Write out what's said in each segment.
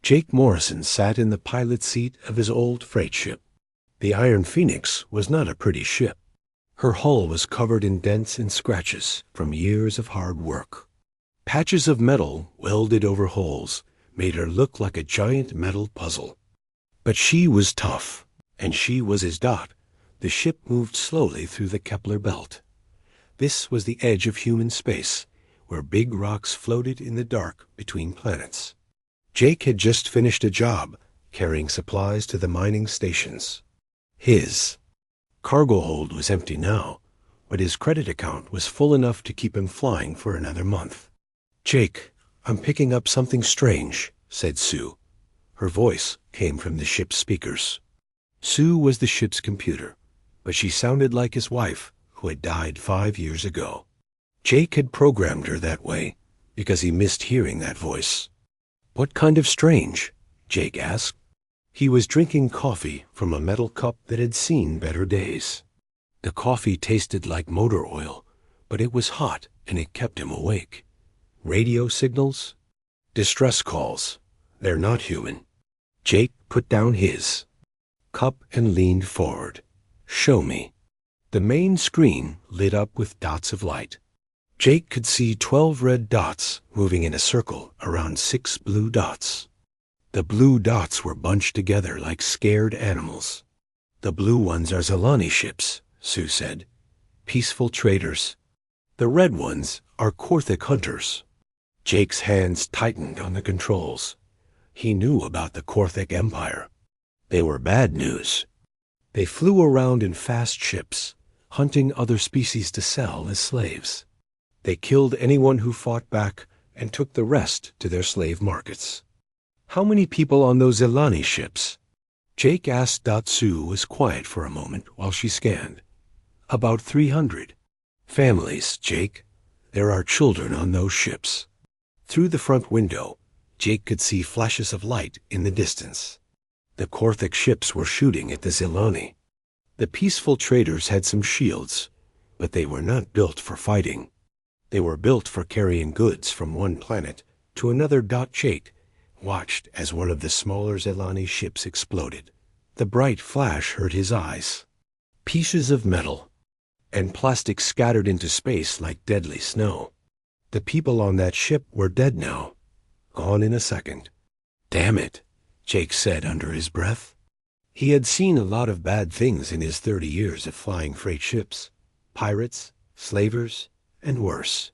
Jake Morrison sat in the pilot's seat of his old freight ship. The Iron Phoenix was not a pretty ship. Her hull was covered in dents and scratches from years of hard work. Patches of metal welded over holes made her look like a giant metal puzzle. But she was tough, and she was his dot. The ship moved slowly through the Kepler belt. This was the edge of human space, where big rocks floated in the dark between planets. Jake had just finished a job carrying supplies to the mining stations. His cargo hold was empty now, but his credit account was full enough to keep him flying for another month. "Jake, I'm picking up something strange," said Sue. Her voice came from the ship's speakers. Sue was the ship's computer, but she sounded like his wife, who had died 5 years ago. Jake had programmed her that way because he missed hearing that voice. "What kind of strange?" Jake asked. He was drinking coffee from a metal cup that had seen better days. The coffee tasted like motor oil, but it was hot and it kept him awake. Radio signals? Distress calls. They're not human. Jake put down his cup and leaned forward. "Show me." The main screen lit up with dots of light. Jake could see 12 red dots moving in a circle around 6 blue dots. The blue dots were bunched together like scared animals. "The blue ones are Zilani ships," Sue said. "Peaceful traders. The red ones are Korthic hunters." Jake's hands tightened on the controls. He knew about the Korthic Empire. They were bad news. They flew around in fast ships, hunting other species to sell as slaves. They killed anyone who fought back and took the rest to their slave markets. "How many people on those Zilani ships?" Jake asked. Sue was quiet for a moment while she scanned. "About 300. Families, Jake. There are children on those ships." Through the front window, Jake could see flashes of light in the distance. The Korthic ships were shooting at the Zilani. The peaceful traders had some shields, but they were not built for fighting. They were built for carrying goods from one planet to another. Jake watched as one of the smaller Zilani ships exploded. The bright flash hurt his eyes. Pieces of metal and plastic scattered into space like deadly snow. The people on that ship were dead now, gone in a second. "Damn it," Jake said under his breath. He had seen a lot of bad things in his 30 years of flying freight ships. Pirates, slavers, and worse.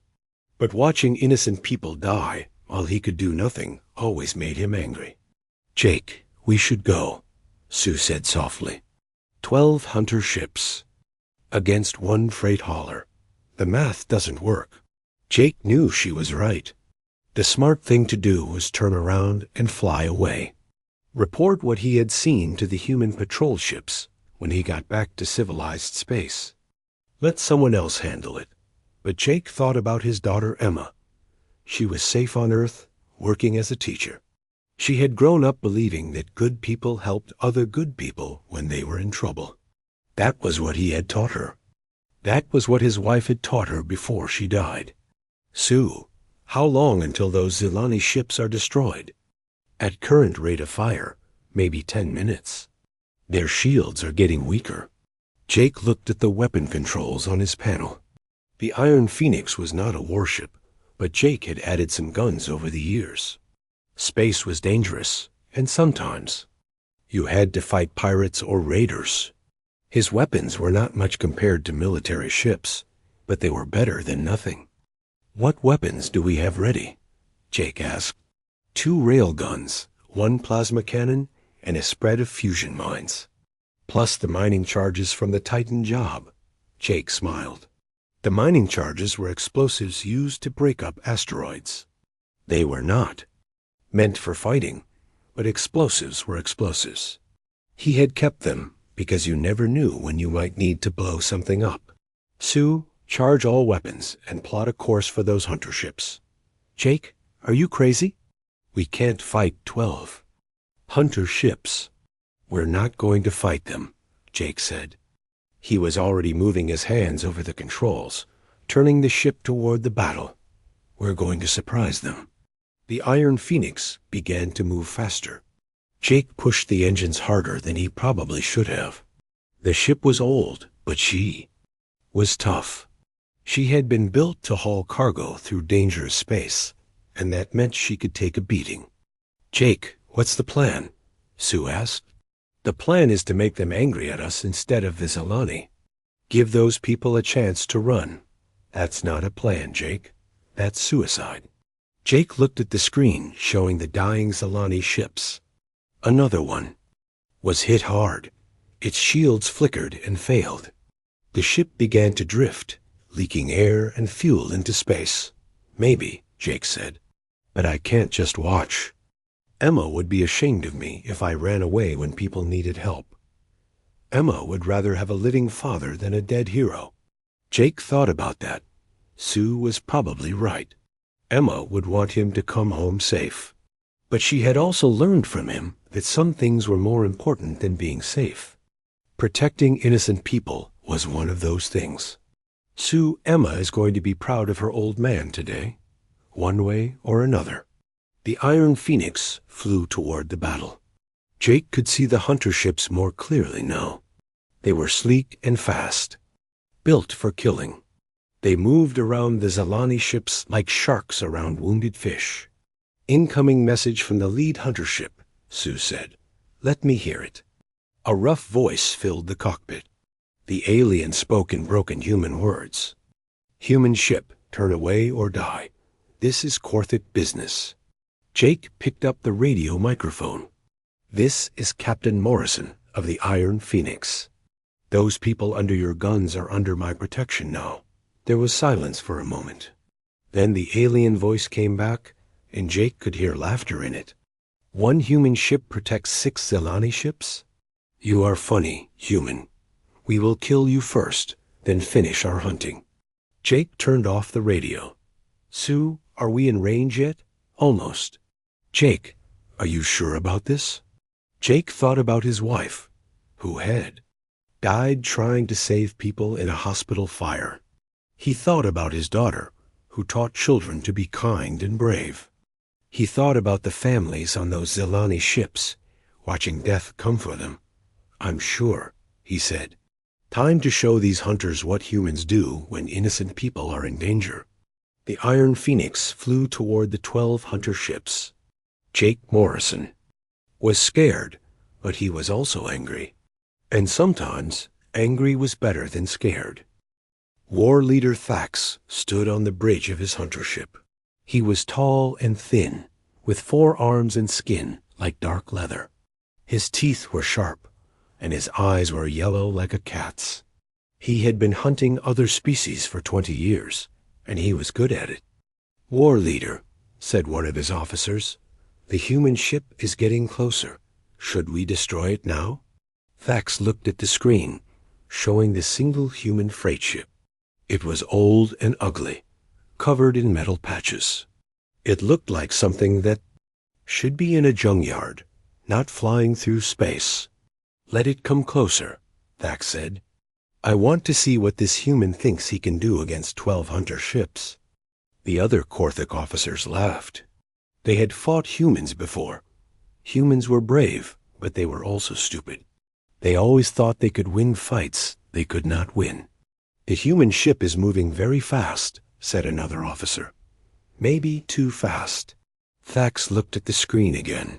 But watching innocent people die while he could do nothing always made him angry. "Jake, we should go," Sue said softly. 12 hunter ships against one freight hauler. The math doesn't work. Jake knew she was right. The smart thing to do was turn around and fly away. Report what he had seen to the human patrol ships when he got back to civilized space. Let someone else handle it. But Jake thought about his daughter Emma. She was safe on Earth, working as a teacher. She had grown up believing that good people helped other good people when they were in trouble. That was what he had taught her. That was what his wife had taught her before she died. "Sue, how long until those Zilani ships are destroyed?" "At current rate of fire, maybe 10 minutes. Their shields are getting weaker." Jake looked at the weapon controls on his panel. The Iron Phoenix was not a warship, but Jake had added some guns over the years. Space was dangerous, and sometimes you had to fight pirates or raiders. His weapons were not much compared to military ships, but they were better than nothing. "What weapons do we have ready?" Jake asked. 2 rail guns, 1 plasma cannon, and a spread of fusion mines. Plus the mining charges from the Titan job. Jake smiled. The mining charges were explosives used to break up asteroids. They were not meant for fighting, but explosives were explosives. He had kept them because you never knew when you might need to blow something up. "Sue, charge all weapons and plot a course for those hunter ships." "Jake, are you crazy?" "We can't fight 12 hunter ships." "We're not going to fight them," Jake said. He was already moving his hands over the controls, turning the ship toward the battle. "We're going to surprise them." The Iron Phoenix began to move faster. Jake pushed the engines harder than he probably should have. The ship was old, but she was tough. She had been built to haul cargo through dangerous space, and that meant she could take a beating. "Jake, what's the plan?" Sue asked. "The plan is to make them angry at us instead of the Zilani. Give those people a chance to run." "That's not a plan, Jake. That's suicide." Jake looked at the screen showing the dying Zilani ships. Another one was hit hard. Its shields flickered and failed. The ship began to drift, leaking air and fuel into space. "Maybe," Jake said, "but I can't just watch. Emma would be ashamed of me if I ran away when people needed help. Emma would rather have a living father than a dead hero." Jake thought about that. Sue was probably right. Emma would want him to come home safe. But she had also learned from him that some things were more important than being safe. Protecting innocent people was one of those things. "Sue, Emma is going to be proud of her old man today, one way or another." The Iron Phoenix flew toward the battle. Jake could see the hunter ships more clearly now. They were sleek and fast, built for killing. They moved around the Zilani ships like sharks around wounded fish. "Incoming message from the lead hunter ship," Sue said. "Let me hear it." A rough voice filled the cockpit. The alien spoke in broken human words. "Human ship, turn away or die. This is Korthit business." Jake picked up the radio microphone. "This is Captain Morrison of the Iron Phoenix. Those people under your guns are under my protection now." There was silence for a moment. Then the alien voice came back, and Jake could hear laughter in it. "One human ship protects 6 Zilani ships? You are funny, human. We will kill you first, then finish our hunting." Jake turned off the radio. "Sue, are we in range yet?" "Almost." "Jake, are you sure about this?" Jake thought about his wife, who had died trying to save people in a hospital fire. He thought about his daughter, who taught children to be kind and brave. He thought about the families on those Zilani ships, watching death come for them. "I'm sure," he said. "Time to show these hunters what humans do when innocent people are in danger." The Iron Phoenix flew toward the 12 hunter ships. Jake Morrison was scared, but he was also angry. And sometimes angry was better than scared. War leader Thax stood on the bridge of his hunter ship. He was tall and thin, with 4 arms and skin like dark leather. His teeth were sharp, and his eyes were yellow like a cat's. He had been hunting other species for 20 years, and he was good at it. "War leader," said one of his officers, "the human ship is getting closer. Should we destroy it now?" Thax looked at the screen, showing the single human freight ship. It was old and ugly, covered in metal patches. It looked like something that should be in a junkyard, not flying through space. "Let it come closer," Thax said. "I want to see what this human thinks he can do against 12 hunter ships." The other Korthik officers laughed. They had fought humans before. Humans were brave, but they were also stupid. They always thought they could win fights they could not win. "The human ship is moving very fast," said another officer. "Maybe too fast." Thax looked at the screen again.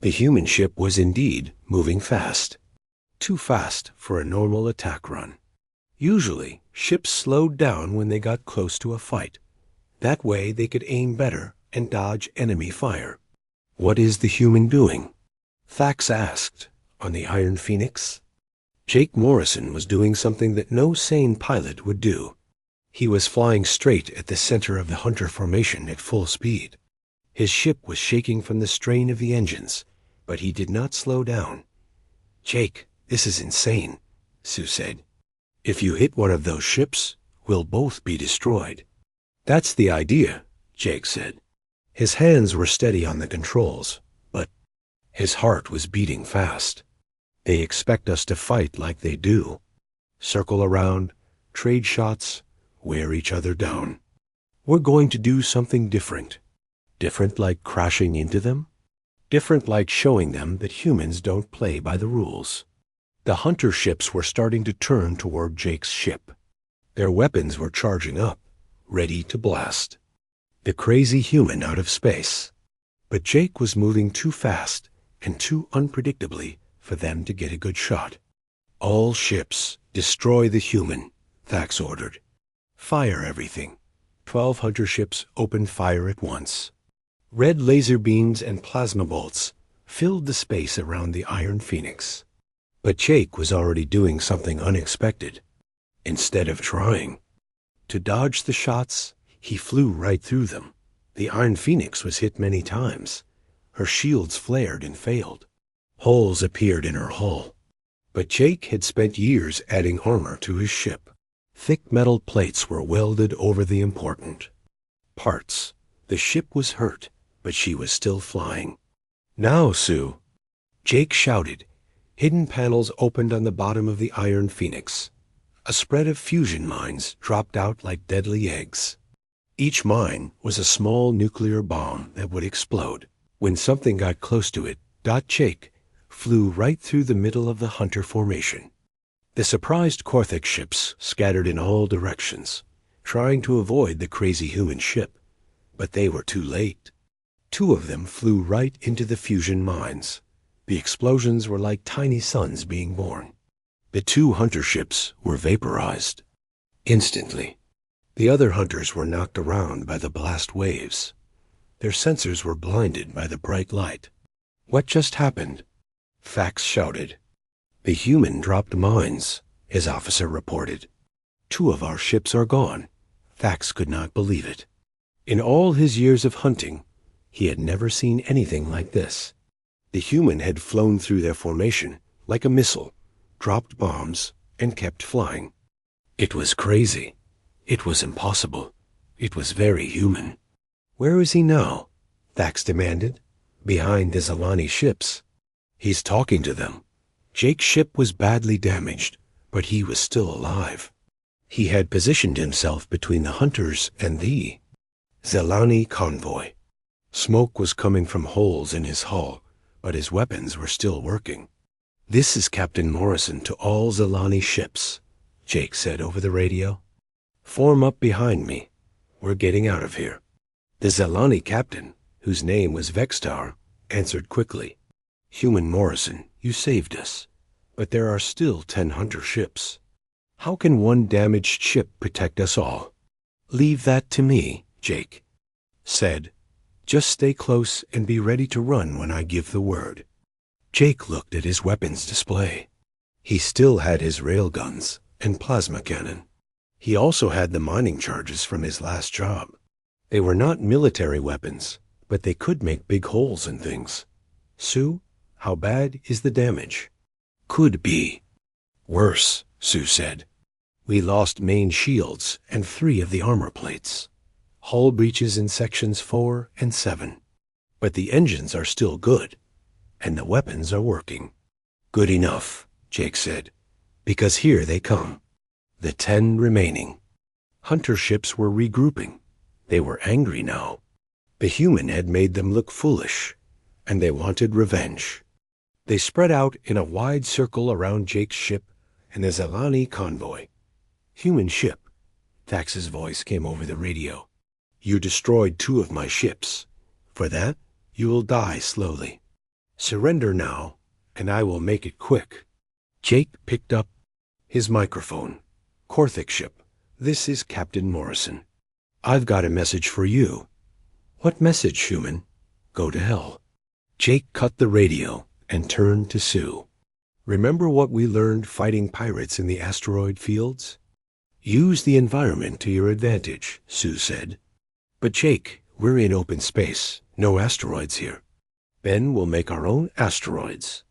The human ship was indeed moving fast. Too fast for a normal attack run. Usually, ships slowed down when they got close to a fight. That way they could aim better and dodge enemy fire. "What is the human doing?" Thax asked, on the Iron Phoenix. Jake Morrison was doing something that no sane pilot would do. He was flying straight at the center of the hunter formation at full speed. His ship was shaking from the strain of the engines, but he did not slow down. "Jake, this is insane," Sue said. "If you hit one of those ships, we'll both be destroyed." "That's the idea," Jake said. His hands were steady on the controls, but his heart was beating fast. "They expect us to fight like they do. Circle around, trade shots, wear each other down. We're going to do something different. Different like crashing into them? Different like showing them that humans don't play by the rules. The hunter ships were starting to turn toward Jake's ship. Their weapons were charging up, ready to blast. The crazy human out of space. But Jake was moving too fast and too unpredictably for them to get a good shot. All ships, destroy the human, Thax ordered. Fire everything. 12 hunter ships opened fire at once. Red laser beams and plasma bolts filled the space around the Iron Phoenix. But Jake was already doing something unexpected. Instead of trying to dodge the shots, he flew right through them. The Iron Phoenix was hit many times. Her shields flared and failed. Holes appeared in her hull. But Jake had spent years adding armor to his ship. Thick metal plates were welded over the important parts. The ship was hurt, but she was still flying. Now, Sue, Jake shouted. Hidden panels opened on the bottom of the Iron Phoenix. A spread of fusion mines dropped out like deadly eggs. Each mine was a small nuclear bomb that would explode. When something got close to it, Jake flew right through the middle of the hunter formation. The surprised Korthik ships scattered in all directions, trying to avoid the crazy human ship, but they were too late. 2 of them flew right into the fusion mines. The explosions were like tiny suns being born. The 2 hunter ships were vaporized. Instantly, the other hunters were knocked around by the blast waves. Their sensors were blinded by the bright light. What just happened? Thax shouted. The human dropped mines, his officer reported. 2 of our ships are gone. Thax could not believe it. In all his years of hunting, he had never seen anything like this. The human had flown through their formation like a missile, dropped bombs, and kept flying. It was crazy. It was impossible. It was very human. Where is he now? Thax demanded. Behind the Zalani ships. He's talking to them. Jake's ship was badly damaged, but he was still alive. He had positioned himself between the hunters and the Zalani convoy. Smoke was coming from holes in his hull, but his weapons were still working. This is Captain Morrison to all Zalani ships, Jake said over the radio. Form up behind me. We're getting out of here. The Zalani captain, whose name was Vextar, answered quickly. Human Morrison, you saved us, but there are still 10 hunter ships. How can one damaged ship protect us all? Leave that to me, Jake said. Just stay close and be ready to run when I give the word. Jake looked at his weapons display. He still had his railguns and plasma cannon. He also had the mining charges from his last job. They were not military weapons, but they could make big holes in things. Sue, how bad is the damage? Could be worse, Sue said. We lost main shields and 3 of the armor plates. Hull breaches in sections 4 and 7. But the engines are still good, and the weapons are working. Good enough, Jake said, because here they come. The 10 remaining. Hunter ships were regrouping. They were angry now. The human had made them look foolish, and they wanted revenge. They spread out in a wide circle around Jake's ship and the Zalani convoy. Human ship, Thax's voice came over the radio. You destroyed 2 of my ships. For that, you will die slowly. Surrender now, and I will make it quick. Jake picked up his microphone. Korthik ship, this is Captain Morrison. I've got a message for you. What message, human? Go to hell. Jake cut the radio and turned to Sue. Remember what we learned fighting pirates in the asteroid fields? Use the environment to your advantage, Sue said. But Jake, we're in open space, no asteroids here. Ben will make our own asteroids.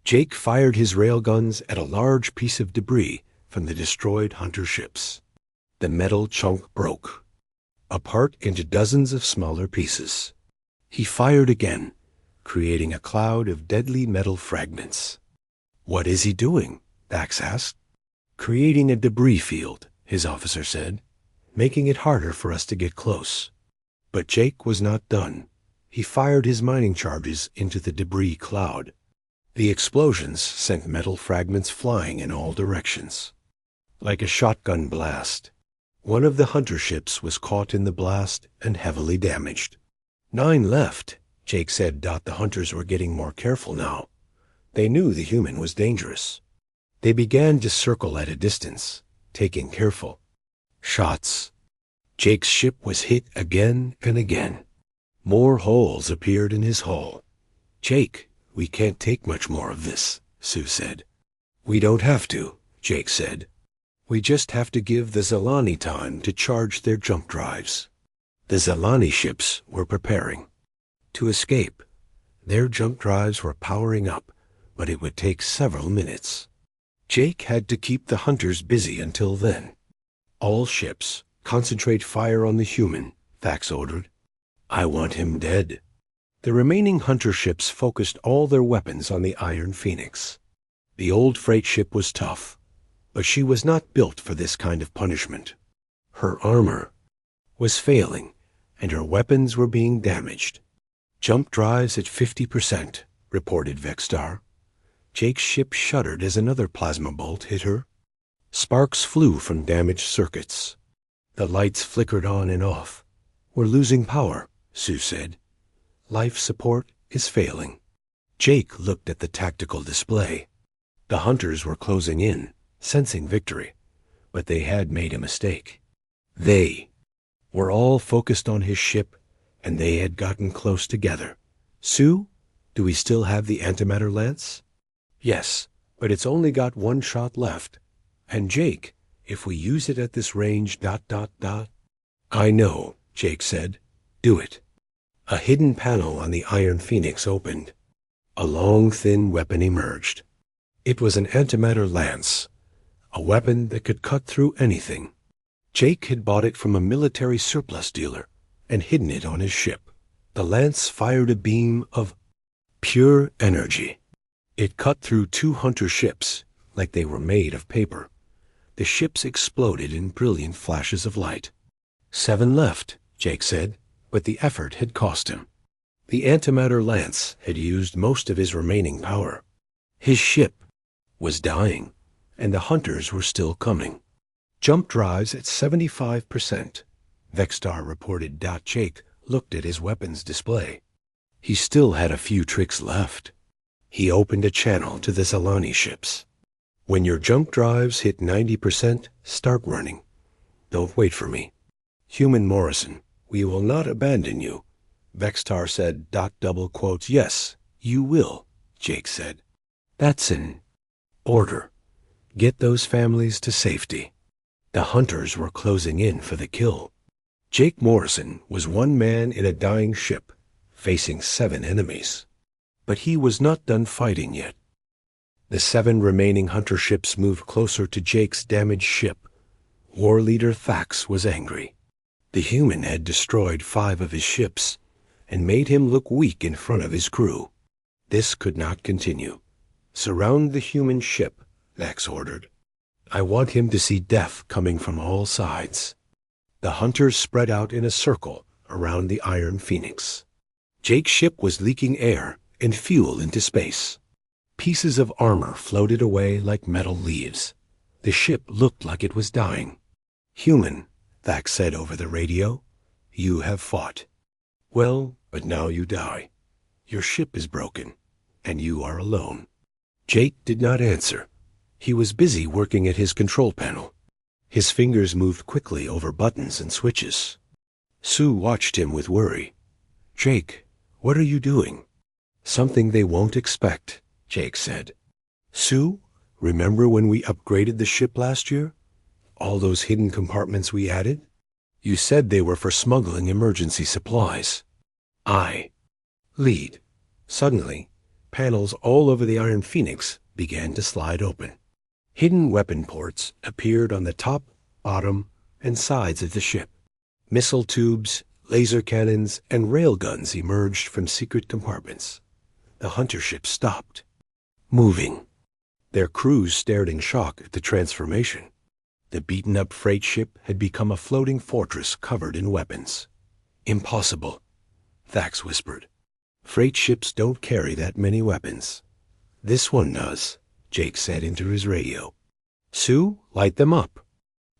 Jake fired his railguns at a large piece of debris from the destroyed hunter ships. The metal chunk broke, apart into dozens of smaller pieces. He fired again, creating a cloud of deadly metal fragments. What is he doing? Thax asked. Creating a debris field, his officer said, making it harder for us to get close. But Jake was not done. He fired his mining charges into the debris cloud. The explosions sent metal fragments flying in all directions. Like a shotgun blast, one of the hunter ships was caught in the blast and heavily damaged. 9 left, Jake said. The hunters were getting more careful now. They knew the human was dangerous. They began to circle at a distance, taking careful shots. Jake's ship was hit again and again. More holes appeared in his hull. Jake, we can't take much more of this, Sue said. We don't have to, Jake said. We just have to give the Zalani time to charge their jump drives. The Zalani ships were preparing to escape. Their jump drives were powering up, but it would take several minutes. Jake had to keep the hunters busy until then. All ships, concentrate fire on the human, Thax ordered. I want him dead. The remaining hunter ships focused all their weapons on the Iron Phoenix. The old freight ship was tough, but she was not built for this kind of punishment. Her armor was failing, and her weapons were being damaged. Jump drives at 50%, reported Vexstar. Jake's ship shuddered as another plasma bolt hit her. Sparks flew from damaged circuits. The lights flickered on and off. We're losing power, Sue said. Life support is failing. Jake looked at the tactical display. The hunters were closing in, sensing victory, but they had made a mistake. They were all focused on his ship, and they had gotten close together. Sue, do we still have the antimatter lance? Yes, but it's only got 1 shot left. And Jake, if we use it at this range ... I know, Jake said. Do it. A hidden panel on the Iron Phoenix opened. A long, thin weapon emerged. It was an antimatter lance, a weapon that could cut through anything. Jake had bought it from a military surplus dealer and hidden it on his ship. The lance fired a beam of pure energy. It cut through 2 hunter ships like they were made of paper. The ships exploded in brilliant flashes of light. 7 left, Jake said, but the effort had cost him. The antimatter lance had used most of his remaining power. His ship was dying, and the hunters were still coming. Jump drives at 75%, Vexstar reported. Jake looked at his weapons display. He still had a few tricks left. He opened a channel to the Zalani ships. When your jump drives hit 90%, start running. Don't wait for me. Human Morrison, we will not abandon you, Vexstar said. Double quotes. Yes, you will, Jake said. That's an order. Get those families to safety. The hunters were closing in for the kill. Jake Morrison was one man in a dying ship, facing 7 enemies. But he was not done fighting yet. The 7 remaining hunter ships moved closer to Jake's damaged ship. War leader Thax was angry. The human had destroyed 5 of his ships and made him look weak in front of his crew. This could not continue. Surround the human ship, Thax ordered. I want him to see death coming from all sides. The hunters spread out in a circle around the Iron Phoenix. Jake's ship was leaking air and fuel into space. Pieces of armor floated away like metal leaves. The ship looked like it was dying. Human, Thax said over the radio, you have fought. Well, but now you die. Your ship is broken, and you are alone. Jake did not answer. He was busy working at his control panel. His fingers moved quickly over buttons and switches. Sue watched him with worry. Jake, what are you doing? Something they won't expect, Jake said. Sue, remember when we upgraded the ship last year? All those hidden compartments we added? You said they were for smuggling emergency supplies. Lead. Suddenly, panels all over the Iron Phoenix began to slide open. Hidden weapon ports appeared on the top, bottom, and sides of the ship. Missile tubes, laser cannons, and railguns emerged from secret compartments. The hunter ship stopped, moving. Their crews stared in shock at the transformation. The beaten-up freight ship had become a floating fortress covered in weapons. Impossible. Thax whispered. Freight ships don't carry that many weapons. This one does, Jake said into his radio. Sue, light them up.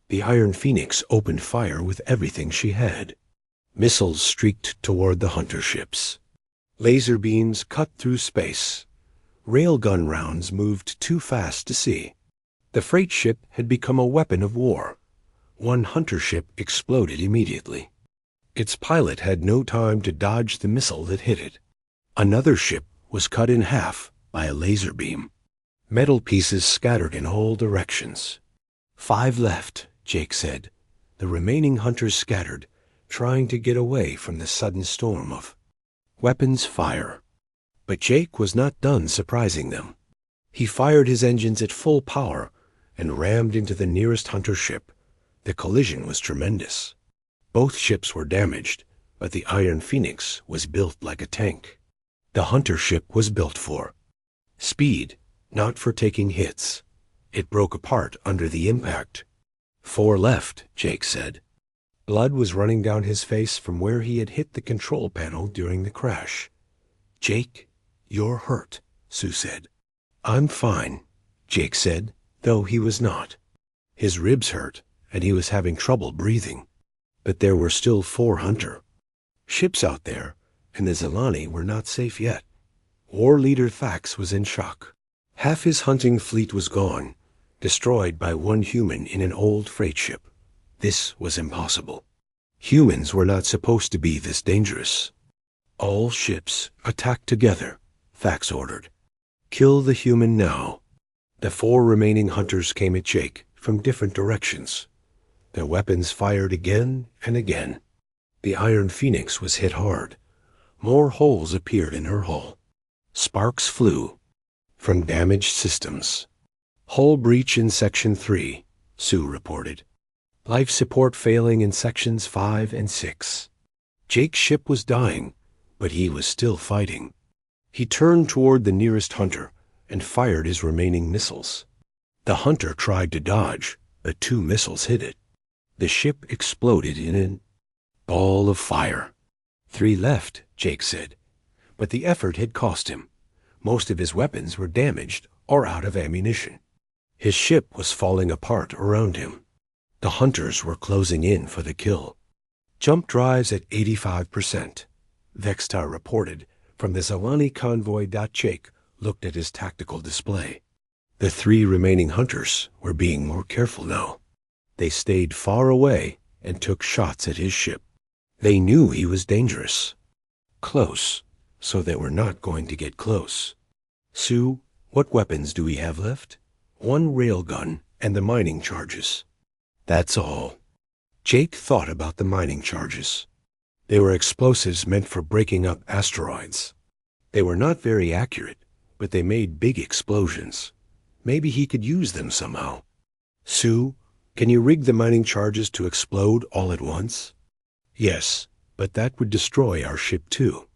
The Iron Phoenix opened fire with everything she had. Missiles streaked toward the hunter ships. Laser beams cut through space. Railgun rounds moved too fast to see. The freight ship had become a weapon of war. One hunter ship exploded immediately. Its pilot had no time to dodge the missile that hit it. Another ship was cut in half by a laser beam. Metal pieces scattered in all directions. 5 left, Jake said. The remaining hunters scattered, trying to get away from the sudden storm of weapons fire. But Jake was not done surprising them. He fired his engines at full power and rammed into the nearest hunter ship. The collision was tremendous. Both ships were damaged, but the Iron Phoenix was built like a tank. The hunter ship was built for speed, not for taking hits. It broke apart under the impact. 4 left, Jake said. Blood was running down his face from where he had hit the control panel during the crash. Jake, you're hurt, Sue said. I'm fine, Jake said, though he was not. His ribs hurt, and he was having trouble breathing. But there were still 4 hunter ships out there, and the Zilani were not safe yet. War leader Thax was in shock. Half his hunting fleet was gone, destroyed by one human in an old freight ship. This was impossible. Humans were not supposed to be this dangerous. All ships attack together, Thax ordered. Kill the human now. The 4 remaining hunters came at Jake from different directions. Their weapons fired again and again. The Iron Phoenix was hit hard. More holes appeared in her hull. Sparks flew from damaged systems. Hull breach in Section 3, Sue reported. Life support failing in Sections 5 and 6. Jake's ship was dying, but he was still fighting. He turned toward the nearest hunter and fired his remaining missiles. The hunter tried to dodge, but 2 missiles hit it. The ship exploded in a ball of fire. 3 left, Jake said, but the effort had cost him. Most of his weapons were damaged or out of ammunition. His ship was falling apart around him. The hunters were closing in for the kill. Jump drives at 85%, Vextar reported from the Zilani convoy. Jake looked at his tactical display. The 3 remaining hunters were being more careful now. They stayed far away and took shots at his ship. They knew he was dangerous. Close, so they were not going to get close. Sue, what weapons do we have left? 1 railgun and the mining charges. That's all. Jake thought about the mining charges. They were explosives meant for breaking up asteroids. They were not very accurate, but they made big explosions. Maybe he could use them somehow. Sue, can you rig the mining charges to explode all at once? Yes, but that would destroy our ship too.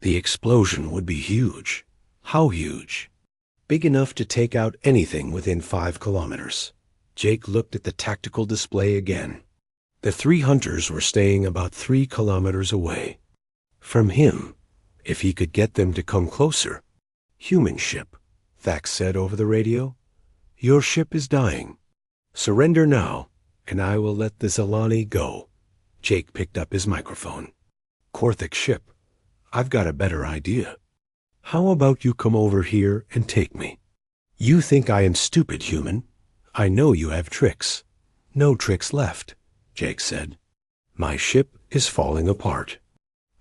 The explosion would be huge. How huge? Big enough to take out anything within 5 kilometers. Jake looked at the tactical display again. The 3 hunters were staying about 3 kilometers away from him. If he could get them to come closer. Human ship, Thax said over the radio. Your ship is dying. Surrender now, and I will let the Zilani go. Jake picked up his microphone. Korthik's ship, I've got a better idea. How about you come over here and take me? You think I am stupid, human. I know you have tricks. No tricks left, Jake said. My ship is falling apart.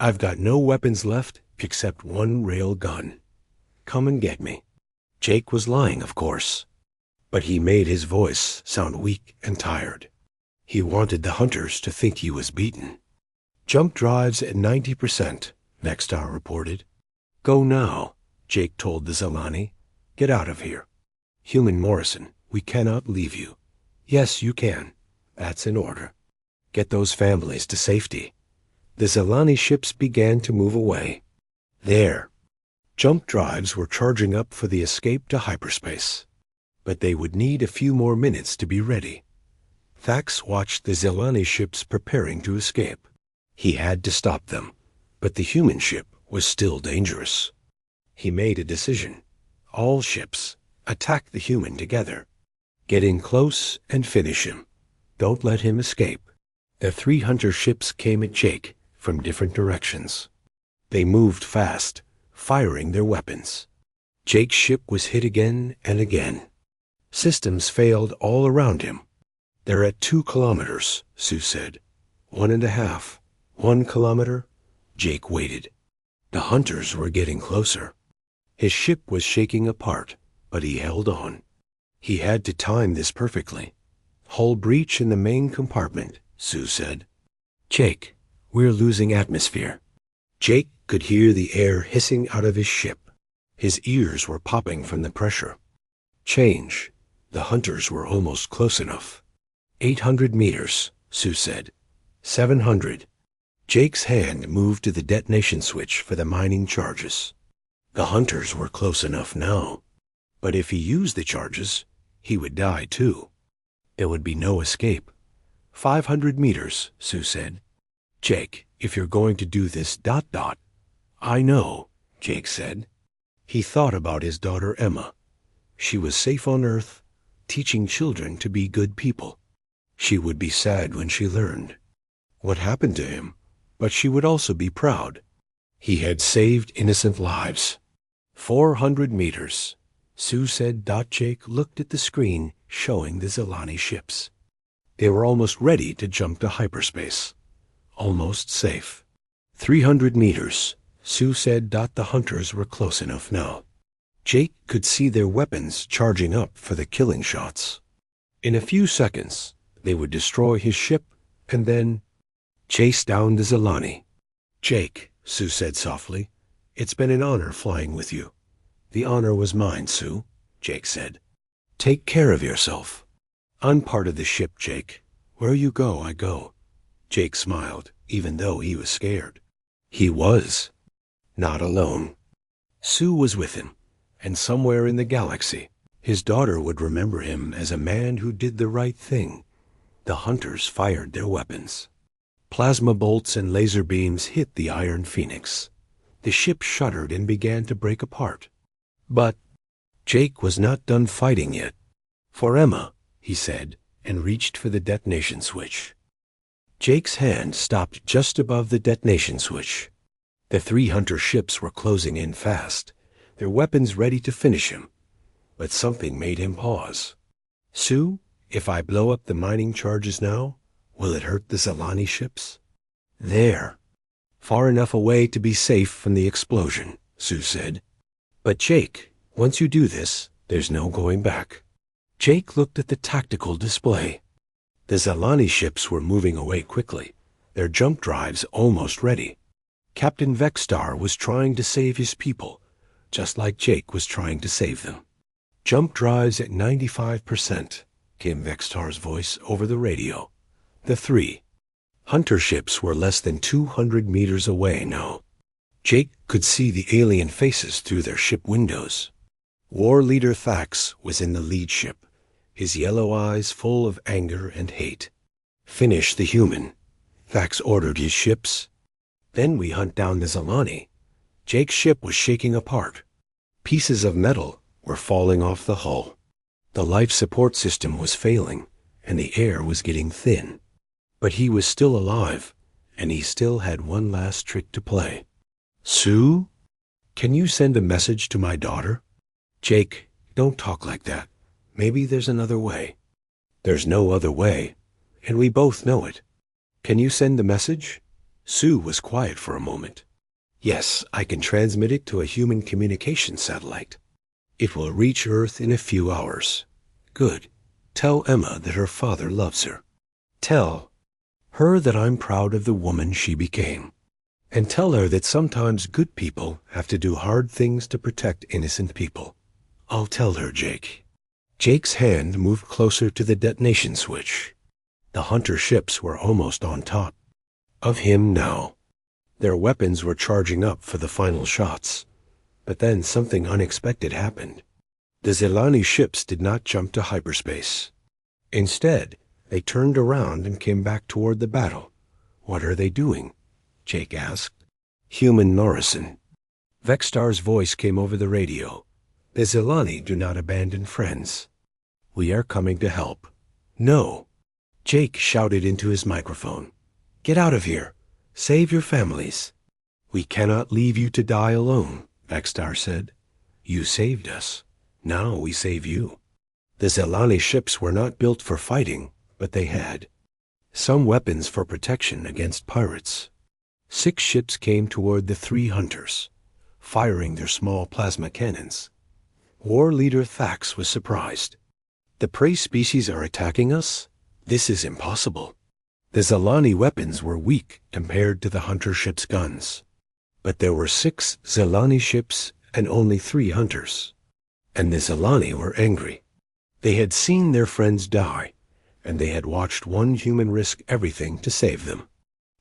I've got no weapons left except 1 rail gun. Come and get me. Jake was lying, of course, but he made his voice sound weak and tired. He wanted the hunters to think he was beaten. Jump drives at 90%, Vextar reported. Go now, Jake told the Zilani. Get out of here. Human Morrison, we cannot leave you. Yes, you can. That's an order. Get those families to safety. The Zilani ships began to move away. There. Jump drives were charging up for the escape to hyperspace. But they would need a few more minutes to be ready. Thax watched the Zilani ships preparing to escape. He had to stop them. But the human ship was still dangerous. He made a decision. All ships, attack the human together. Get in close and finish him. Don't let him escape. The 3 hunter ships came at Jake from different directions. They moved fast, firing their weapons. Jake's ship was hit again and again. Systems failed all around him. They're at 2 kilometers, Sue said. 1.5. 1 kilometer. Jake waited. The hunters were getting closer. His ship was shaking apart, but he held on. He had to time this perfectly. Hull breach in the main compartment, Sue said. Jake, we're losing atmosphere. Jake could hear the air hissing out of his ship. His ears were popping from the pressure. Change. The hunters were almost close enough. 800 meters, Sue said. 700. Jake's hand moved to the detonation switch for the mining charges. The hunters were close enough now. But if he used the charges, he would die too. There would be no escape. 500 meters, Sue said. Jake, if you're going to do this ... I know, Jake said. He thought about his daughter Emma. She was safe on Earth, teaching children to be good people. She would be sad when she learned what happened to him, but she would also be proud. He had saved innocent lives. 400 meters, Sue said. Jake looked at the screen showing the Zilani ships. They were almost ready to jump to hyperspace. Almost safe. 300 meters, Sue said. The hunters were close enough now. Jake could see their weapons charging up for the killing shots. In a few seconds, they would destroy his ship and then chase down the Zilani. Jake, Sue said softly, it's been an honor flying with you. The honor was mine, Sue, Jake said. Take care of yourself. I'm part of the ship, Jake. Where you go, I go. Jake smiled, even though he was scared. He was not alone. Sue was with him, and somewhere in the galaxy, his daughter would remember him as a man who did the right thing. The hunters fired their weapons. Plasma bolts and laser beams hit the Iron Phoenix. The ship shuddered and began to break apart. But Jake was not done fighting yet. For Emma, he said, and reached for the detonation switch. Jake's hand stopped just above the detonation switch. The 3 hunter ships were closing in fast, their weapons ready to finish him. But something made him pause. Sue, if I blow up the mining charges now, will it hurt the Zilani ships? There. Far enough away to be safe from the explosion, Sue said. But Jake, once you do this, there's no going back. Jake looked at the tactical display. The Zilani ships were moving away quickly, their jump drives almost ready. Captain Vexstar was trying to save his people, just like Jake was trying to save them. Jump drives at 95%, came Vexstar's voice over the radio. The 3 hunter ships were less than 200 meters away now. Jake could see the alien faces through their ship windows. War leader Thax was in the lead ship, his yellow eyes full of anger and hate. Finish the human, Thax ordered his ships. Then we hunt down the Zilani. Jake's ship was shaking apart. Pieces of metal were falling off the hull. The life support system was failing, and the air was getting thin. But he was still alive, and he still had one last trick to play. Sue, can you send a message to my daughter? Jake, don't talk like that. Maybe there's another way. There's no other way, and we both know it. Can you send the message? Sue was quiet for a moment. Yes, I can transmit it to a human communication satellite. It will reach Earth in a few hours. Good. Tell Emma that her father loves her. Tell her that I'm proud of the woman she became. And tell her that sometimes good people have to do hard things to protect innocent people. I'll tell her, Jake. Jake's hand moved closer to the detonation switch. The hunter ships were almost on top of him now. Their weapons were charging up for the final shots. But then something unexpected happened. The Zilani ships did not jump to hyperspace. Instead, they turned around and came back toward the battle. What are they doing? Jake asked. Human Narration. Vexstar's voice came over the radio. The Zelani do not abandon friends. We are coming to help. No. Jake shouted into his microphone. Get out of here. Save your families. We cannot leave you to die alone, Vexstar said. You saved us. Now we save you. The Zelani ships were not built for fighting, but they had some weapons for protection against pirates. 6 ships came toward the 3 hunters, firing their small plasma cannons. War leader Thax was surprised. The prey species are attacking us? This is impossible. The Zelani weapons were weak compared to the hunter ships' guns. But there were 6 Zelani ships and only 3 hunters. And the Zelani were angry. They had seen their friends die, and they had watched one human risk everything to save them.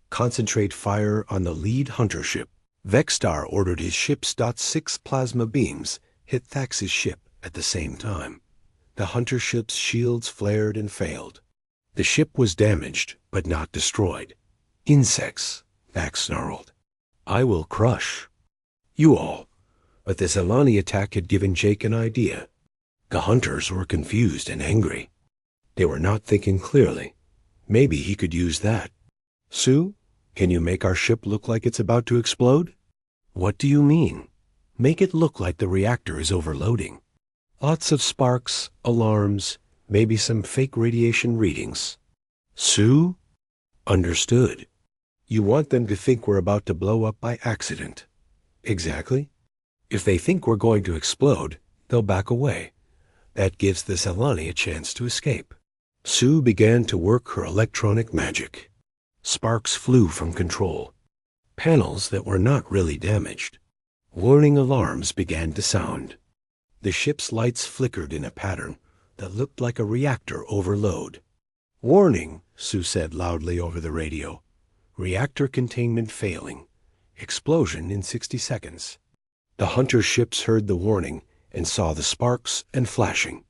Concentrate fire on the lead hunter ship. Vexstar ordered his ship's .6 plasma beams hit Thax's ship at the same time. The hunter ship's shields flared and failed. The ship was damaged, but not destroyed. Insects, Thax snarled. I will crush you all. But the Zelani attack had given Jake an idea. The hunters were confused and angry. They were not thinking clearly. Maybe he could use that. Sue, can you make our ship look like it's about to explode? What do you mean? Make it look like the reactor is overloading. Lots of sparks, alarms, maybe some fake radiation readings. Sue? Understood. You want them to think we're about to blow up by accident. Exactly. If they think we're going to explode, they'll back away. That gives the Zelani a chance to escape. Sue began to work her electronic magic. Sparks flew from control. Panels that were not really damaged. Warning alarms began to sound. The ship's lights flickered in a pattern that looked like a reactor overload. Warning, Sue said loudly over the radio. Reactor containment failing. Explosion in 60 seconds. The hunter ships heard the warning and saw the sparks and flashing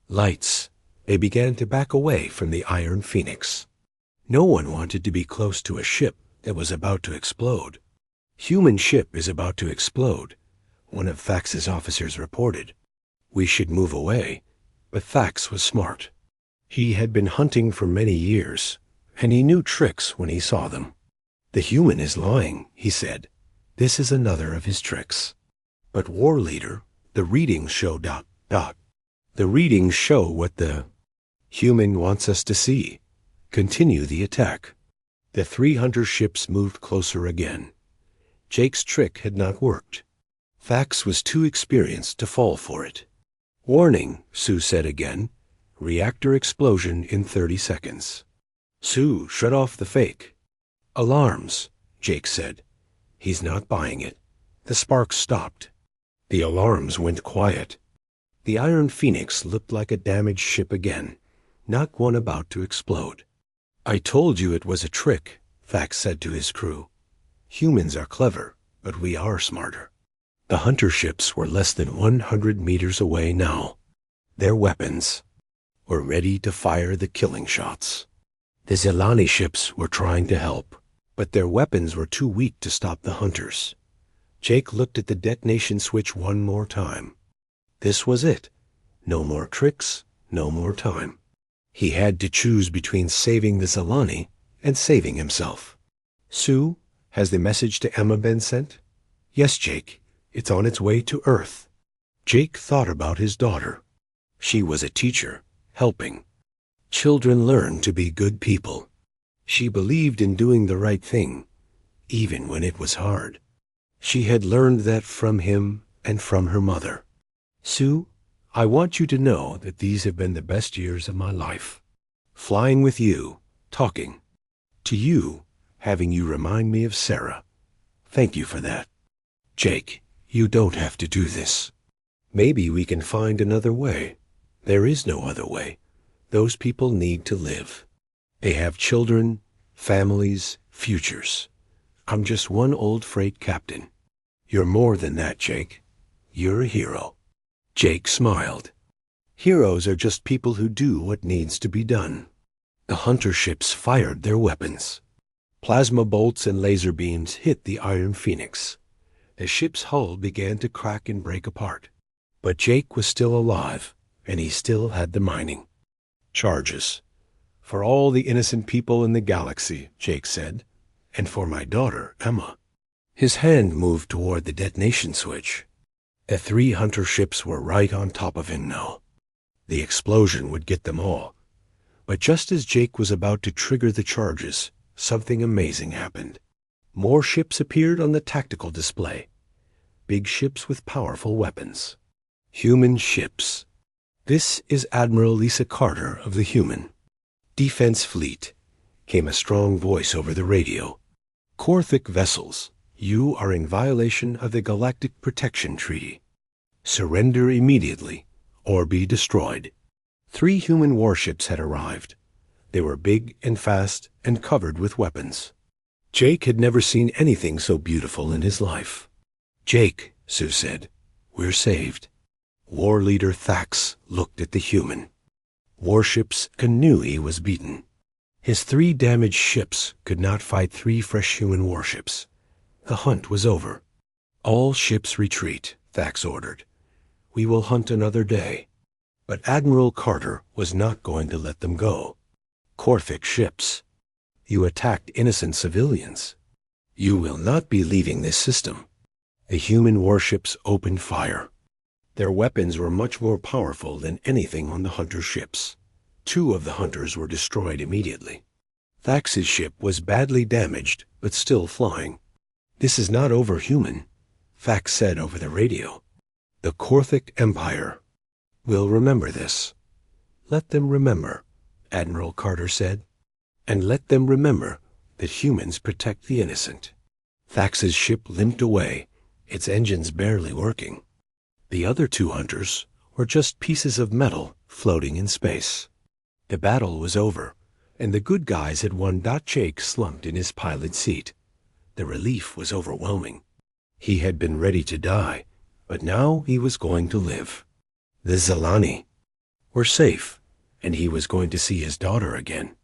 lights. They began to back away from the Iron Phoenix. No one wanted to be close to a ship that was about to explode. Human ship is about to explode, one of Thax's officers reported. We should move away. But Thax was smart. He had been hunting for many years, and he knew tricks when he saw them. The human is lying, he said. This is another of his tricks. But war leader, the readings show ... The readings show what the human wants us to see. Continue the attack. The 3 hunter ships moved closer again. Jake's trick had not worked. Thax was too experienced to fall for it. Warning, Sue said again. Reactor explosion in 30 seconds. Sue, shut off the fake. Alarms, Jake said. He's not buying it. The sparks stopped. The alarms went quiet. The Iron Phoenix looked like a damaged ship again, not one about to explode. I told you it was a trick, Thax said to his crew. Humans are clever, but we are smarter. The hunter ships were less than 100 meters away now. Their weapons were ready to fire the killing shots. The Zelani ships were trying to help, but their weapons were too weak to stop the hunters. Jake looked at the detonation switch one more time. This was it. No more tricks, no more time. He had to choose between saving the Zelani and saving himself. Sue, has the message to Emma been sent? Yes, Jake. It's on its way to Earth. Jake thought about his daughter. She was a teacher, helping children learn to be good people. She believed in doing the right thing, even when it was hard. She had learned that from him and from her mother. Sue, I want you to know that these have been the best years of my life. Flying with you, talking to you, having you remind me of Sarah. Thank you for that. Jake, you don't have to do this. Maybe we can find another way. There is no other way. Those people need to live. They have children, families, futures. I'm just one old freight captain. You're more than that, Jake. You're a hero. Jake smiled. Heroes are just people who do what needs to be done. The hunter ships fired their weapons. Plasma bolts and laser beams hit the Iron Phoenix. The ship's hull began to crack and break apart. But Jake was still alive, and he still had the mining. Charges. For all the innocent people in the galaxy, Jake said, and for my daughter, Emma. His hand moved toward the detonation switch. The 3 hunter ships were right on top of him now. The explosion would get them all. But just as Jake was about to trigger the charges, something amazing happened. More ships appeared on the tactical display. Big ships with powerful weapons. Human ships. "This is Admiral Lisa Carter of the Human Defense Fleet," came a strong voice over the radio. "Korthic vessels, you are in violation of the Galactic Protection Treaty. Surrender immediately, or be destroyed." 3 human warships had arrived. They were big and fast and covered with weapons. Jake had never seen anything so beautiful in his life. "Jake," Sue said, "we're saved." War leader Thax looked at the human warships and knew he was beaten. His 3 damaged ships could not fight 3 fresh human warships. The hunt was over. "All ships retreat," Thax ordered. "We will hunt another day." But Admiral Carter was not going to let them go. "Korthic ships. You attacked innocent civilians. You will not be leaving this system." The human warships opened fire. Their weapons were much more powerful than anything on the hunter ships. 2 of the hunters were destroyed immediately. Thax's ship was badly damaged, but still flying. "This is not over, human," Thax said over the radio. "The Korthic Empire will remember this." "Let them remember," Admiral Carter said. "And let them remember that humans protect the innocent." Thax's ship limped away, its engines barely working. The other 2 hunters were just pieces of metal floating in space. The battle was over, and the good guys had won. Jake slumped in his pilot seat. The relief was overwhelming. He had been ready to die, but now he was going to live. The Zelani were safe, and he was going to see his daughter again.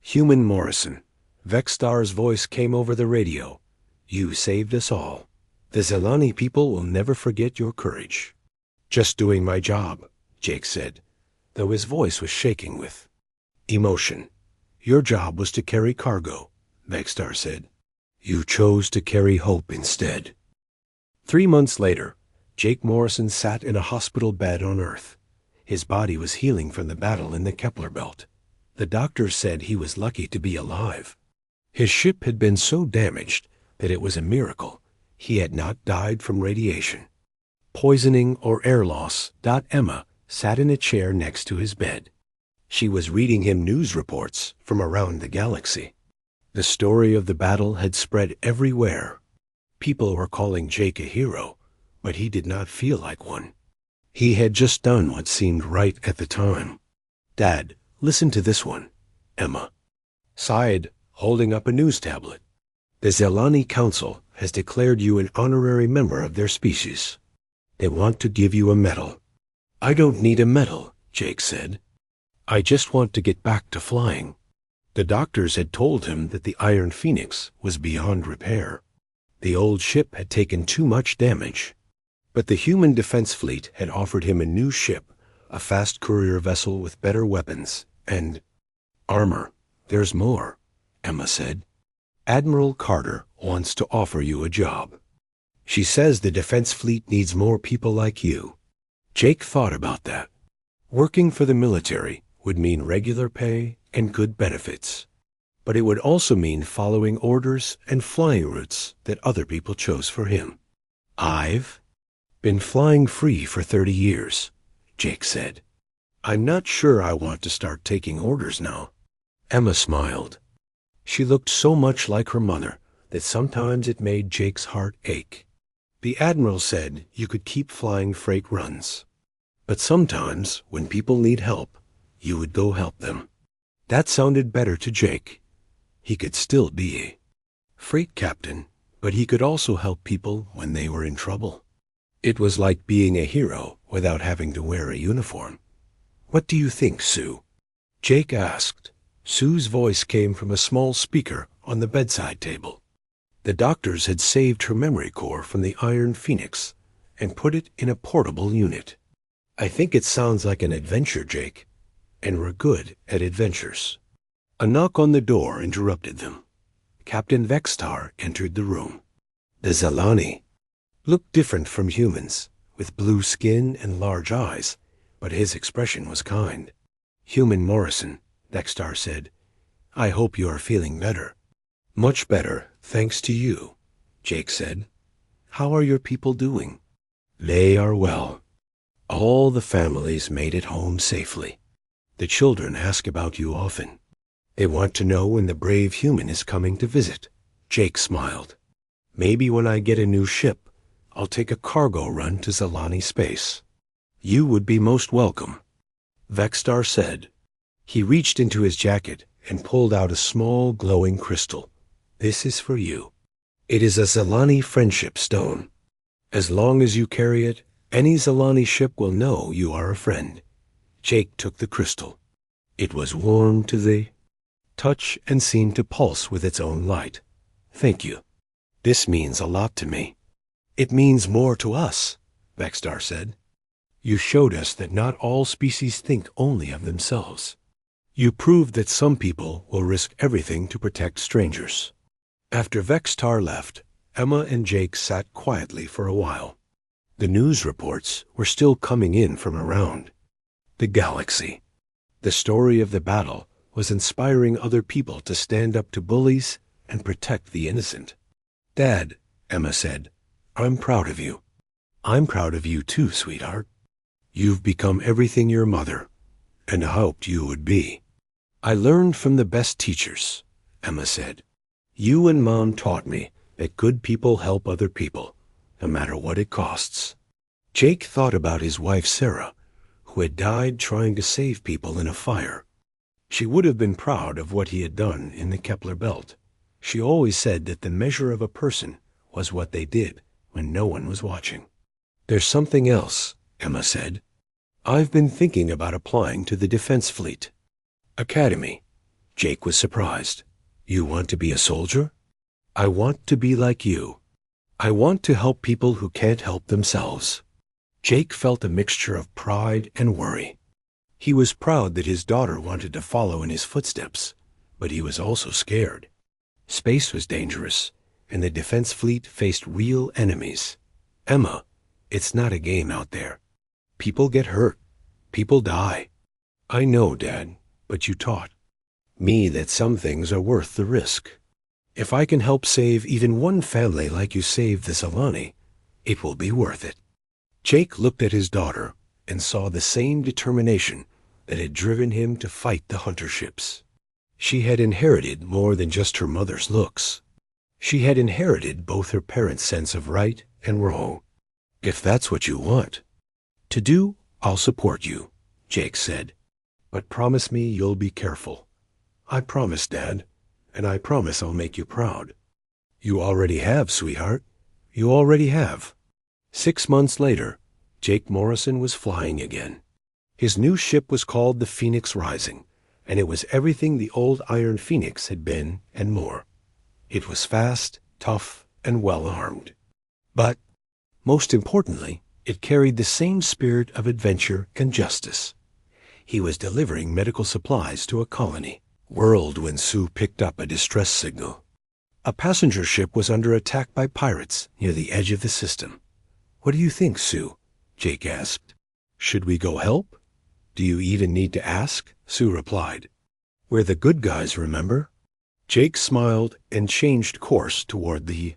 "Human Morrison," Vexstar's voice came over the radio. "You saved us all. The Zelani people will never forget your courage." "Just doing my job," Jake said, though his voice was shaking with emotion. "Your job was to carry cargo," Vexstar said. "You chose to carry hope instead." 3 months later, Jake Morrison sat in a hospital bed on Earth. His body was healing from the battle in the Kepler belt. The doctors said he was lucky to be alive. His ship had been so damaged that it was a miracle he had not died from radiation, poisoning, or air loss. Emma sat in a chair next to his bed. She was reading him news reports from around the galaxy. The story of the battle had spread everywhere. People were calling Jake a hero, but he did not feel like one. He had just done what seemed right at the time. "Dad, listen to this one," Emma sighed, holding up a news tablet. "The Zelani Council has declared you an honorary member of their species. They want to give you a medal." "I don't need a medal," Jake said. "I just want to get back to flying." The doctors had told him that the Iron Phoenix was beyond repair. The old ship had taken too much damage. But the human defense fleet had offered him a new ship, a fast courier vessel with better weapons and armor. "There's more," Emma said. "Admiral Carter wants to offer you a job. She says the defense fleet needs more people like you." Jake thought about that. Working for the military would mean regular pay and good benefits. But it would also mean following orders and flying routes that other people chose for him. "I've been flying free for 30 years, Jake said. "I'm not sure I want to start taking orders now." Emma smiled. She looked so much like her mother that sometimes it made Jake's heart ache. "The Admiral said you could keep flying freight runs. But sometimes, when people need help, you would go help them." That sounded better to Jake. He could still be a freight captain, but he could also help people when they were in trouble. It was like being a hero without having to wear a uniform. "What do you think, Sue?" Jake asked. Sue's voice came from a small speaker on the bedside table. The doctors had saved her memory core from the Iron Phoenix and put it in a portable unit. I think it sounds like an adventure, Jake, and we're good at adventures. A knock on the door interrupted them. Captain Vextar entered the room. The Zalani looked different from humans, with blue skin and large eyes, but his expression was kind. "Human Morrison," Vextar said, "I hope you are feeling better." "Much better, thanks to you," Jake said. "How are your people doing?" "They are well. All the families made it home safely. The children ask about you often. They want to know when the brave human is coming to visit." Jake smiled. "Maybe when I get a new ship, I'll take a cargo run to Zalani space." "You would be most welcome," Vextar said. He reached into his jacket and pulled out a small glowing crystal. "This is for you. It is a Zalani friendship stone. As long as you carry it, any Zalani ship will know you are a friend." Jake took the crystal. It was warm to the touch and seemed to pulse with its own light. "Thank you. This means a lot to me." "It means more to us," Vextar said. "You showed us that not all species think only of themselves. You proved that some people will risk everything to protect strangers." After Vextar left, Emma and Jake sat quietly for a while. The news reports were still coming in from around the galaxy. The story of the battle was inspiring other people to stand up to bullies and protect the innocent. "Dad," Emma said, "I'm proud of you." "I'm proud of you too, sweetheart. You've become everything your mother and hoped you would be." "I learned from the best teachers," Emma said. "You and Mom taught me that good people help other people, no matter what it costs." Jake thought about his wife Sarah, who had died trying to save people in a fire. She would have been proud of what he had done in the Kepler belt. She always said that the measure of a person was what they did when no one was watching. "There's something else," Emma said. "I've been thinking about applying to the Defense Fleet Academy." Jake was surprised. "You want to be a soldier?" "I want to be like you. I want to help people who can't help themselves." Jake felt a mixture of pride and worry. He was proud that his daughter wanted to follow in his footsteps, but he was also scared. Space was dangerous, and the Defense Fleet faced real enemies. "Emma, it's not a game out there. People get hurt. People die." "I know, Dad, but you taught me that some things are worth the risk. If I can help save even one family like you saved the Zalani, it will be worth it." Jake looked at his daughter and saw the same determination that had driven him to fight the hunter ships. She had inherited more than just her mother's looks. She had inherited both her parents' sense of right and wrong. "If that's what you want to do, I'll support you," Jake said. "But promise me you'll be careful." "I promise, Dad, and I promise I'll make you proud." "You already have, sweetheart. You already have." 6 months later, Jake Morrison was flying again. His new ship was called the Phoenix Rising, and it was everything the old Iron Phoenix had been and more. It was fast, tough, and well-armed. But, most importantly, it carried the same spirit of adventure and justice. He was delivering medical supplies to a colony. Whirled when Sue picked up a distress signal. A passenger ship was under attack by pirates near the edge of the system. "What do you think, Sue?" Jake asked. "Should we go help?" "Do you even need to ask?" Sue replied. "We're the good guys, remember?" Jake smiled and changed course toward the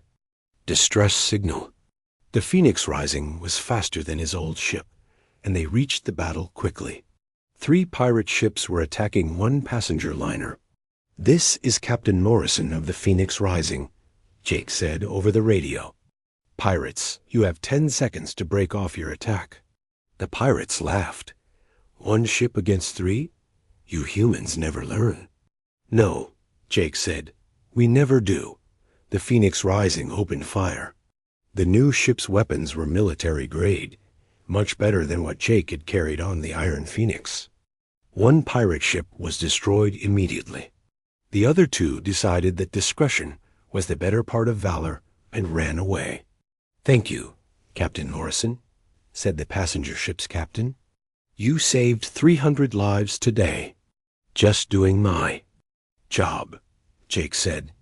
distress signal. The Phoenix Rising was faster than his old ship, and they reached the battle quickly. 3 pirate ships were attacking 1 passenger liner. "This is Captain Morrison of the Phoenix Rising," Jake said over the radio. "Pirates, you have 10 seconds to break off your attack." The pirates laughed. "1 ship against 3? You humans never learn." "No," Jake said. "We never do." The Phoenix Rising opened fire. The new ship's weapons were military grade, much better than what Jake had carried on the Iron Phoenix. 1 pirate ship was destroyed immediately. The other two decided that discretion was the better part of valor and ran away. "Thank you, Captain Morrison," said the passenger ship's captain. "You saved 300 lives today. Just doing my job," Jake said.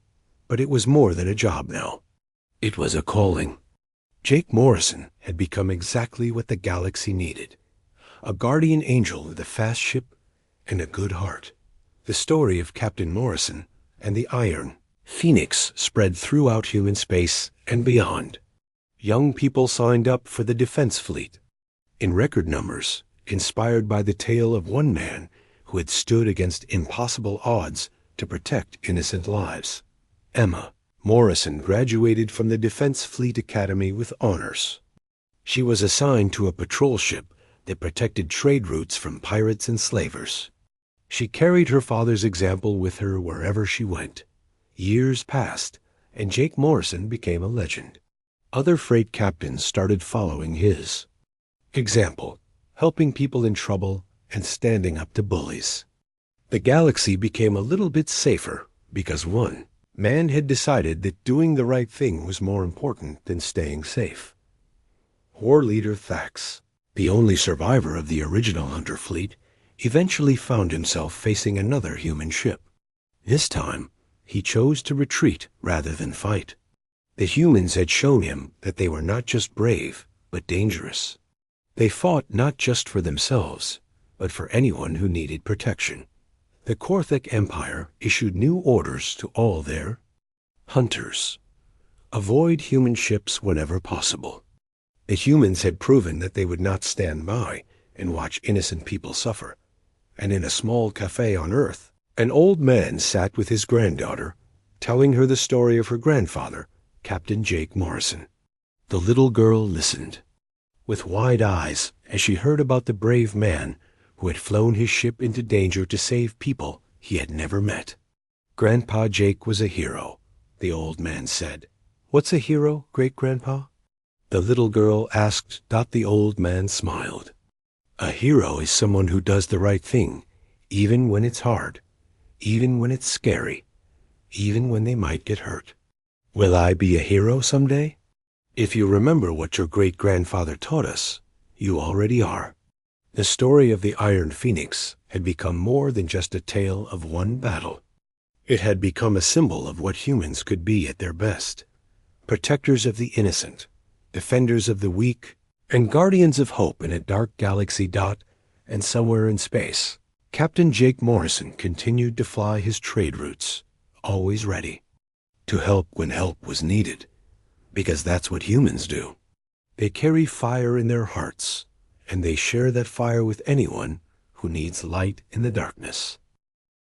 But it was more than a job now. It was a calling. Jake Morrison had become exactly what the galaxy needed: a guardian angel with a fast ship and a good heart. The story of Captain Morrison and the Iron Phoenix spread throughout human space and beyond. Young people signed up for the defense fleet in record numbers, inspired by the tale of one man who had stood against impossible odds to protect innocent lives. Emma Morrison graduated from the Defense Fleet Academy with honors. She was assigned to a patrol ship that protected trade routes from pirates and slavers. She carried her father's example with her wherever she went. Years passed, and Jake Morrison became a legend. Other freight captains started following his example, helping people in trouble and standing up to bullies. The galaxy became a little bit safer because one man had decided that doing the right thing was more important than staying safe. War leader Thax, the only survivor of the original Hunter fleet, eventually found himself facing another human ship. This time, he chose to retreat rather than fight. The humans had shown him that they were not just brave, but dangerous. They fought not just for themselves, but for anyone who needed protection. The Korthik Empire issued new orders to all their hunters: avoid human ships whenever possible. The humans had proven that they would not stand by and watch innocent people suffer. And in a small cafe on Earth, an old man sat with his granddaughter, telling her the story of her grandfather, Captain Jake Morrison. The little girl listened with wide eyes as she heard about the brave man who had flown his ship into danger to save people he had never met. "Grandpa Jake was a hero," the old man said. "What's a hero, great-grandpa?" the little girl asked. The old man smiled. "A hero is someone who does the right thing, even when it's hard, even when it's scary, even when they might get hurt." Will I be a hero someday? If you remember what your great-grandfather taught us, you already are. The story of the Iron Phoenix had become more than just a tale of one battle. It had become a symbol of what humans could be at their best: protectors of the innocent, defenders of the weak, and guardians of hope in a dark galaxy. And somewhere in space, Captain Jake Morrison continued to fly his trade routes, always ready to help when help was needed, because that's what humans do. They carry fire in their hearts, and they share that fire with anyone who needs light in the darkness.